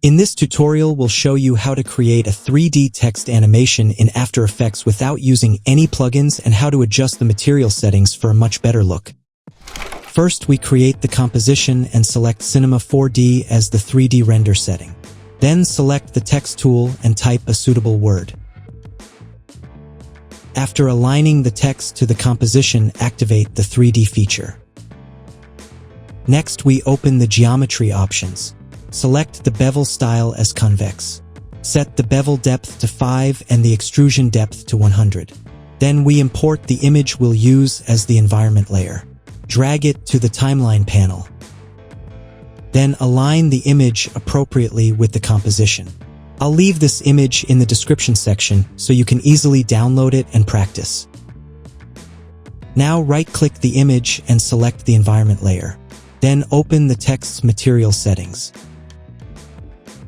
In this tutorial, we'll show you how to create a 3D text animation in After Effects without using any plugins and how to adjust the material settings for a much better look. First, we create the composition and select Cinema 4D as the 3D render setting. Then select the text tool and type a suitable word. After aligning the text to the composition, activate the 3D feature. Next, we open the geometry options. Select the bevel style as convex. Set the bevel depth to 5 and the extrusion depth to 100. Then we import the image we'll use as the environment layer. Drag it to the timeline panel. Then align the image appropriately with the composition. I'll leave this image in the description section so you can easily download it and practice. Now right-click the image and select the environment layer. Then open the text's material settings.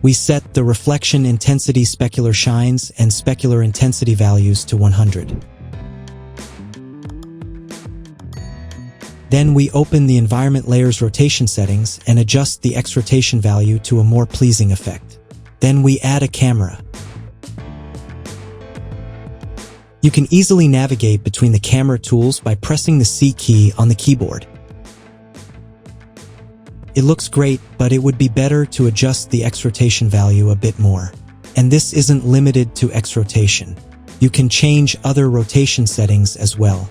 We set the reflection intensity specular shines and specular intensity values to 100. Then we open the environment layer's rotation settings and adjust the X rotation value to a more pleasing effect. Then we add a camera. You can easily navigate between the camera tools by pressing the C key on the keyboard. It looks great, but it would be better to adjust the X rotation value a bit more. And this isn't limited to X rotation. You can change other rotation settings as well.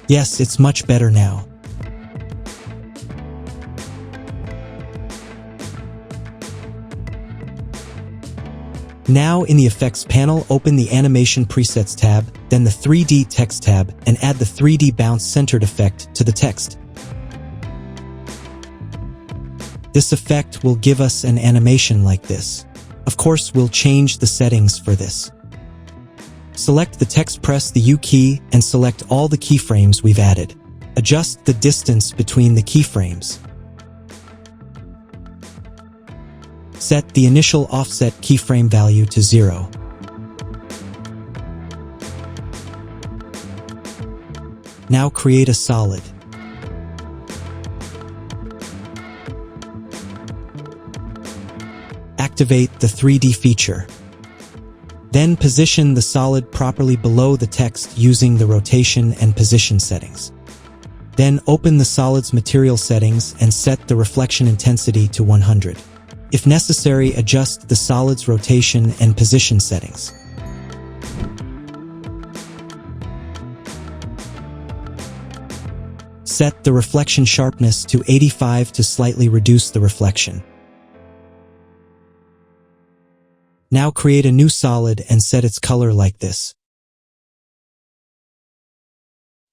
Yes, it's much better now. Now in the Effects panel, open the Animation Presets tab, then the 3D Text tab, and add the 3D Bounce Centered effect to the text. This effect will give us an animation like this. Of course, we'll change the settings for this. Select the text, press the U key, and select all the keyframes we've added. Adjust the distance between the keyframes. Set the initial offset keyframe value to 0. Now create a solid. Activate the 3D feature. Then position the solid properly below the text using the rotation and position settings. Then open the solid's material settings and set the reflection intensity to 100. If necessary, adjust the solid's rotation and position settings. Set the reflection sharpness to 85 to slightly reduce the reflection. Now create a new solid and set its color like this.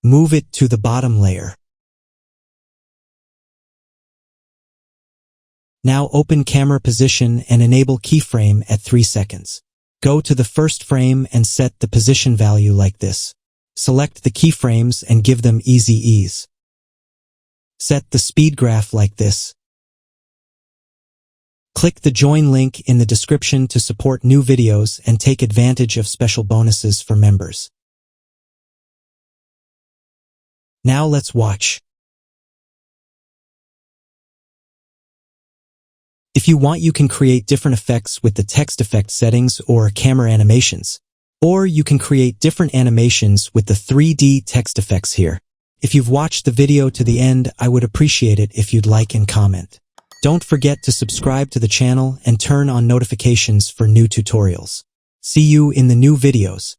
Move it to the bottom layer. Now open camera position and enable keyframe at 3 seconds. Go to the first frame and set the position value like this. Select the keyframes and give them easy ease. Set the speed graph like this. Click the join link in the description to support new videos and take advantage of special bonuses for members. Now let's watch. If you want, you can create different effects with the text effect settings or camera animations. Or you can create different animations with the 3D text effects here. If you've watched the video to the end, I would appreciate it if you'd like and comment. Don't forget to subscribe to the channel and turn on notifications for new tutorials. See you in the new videos.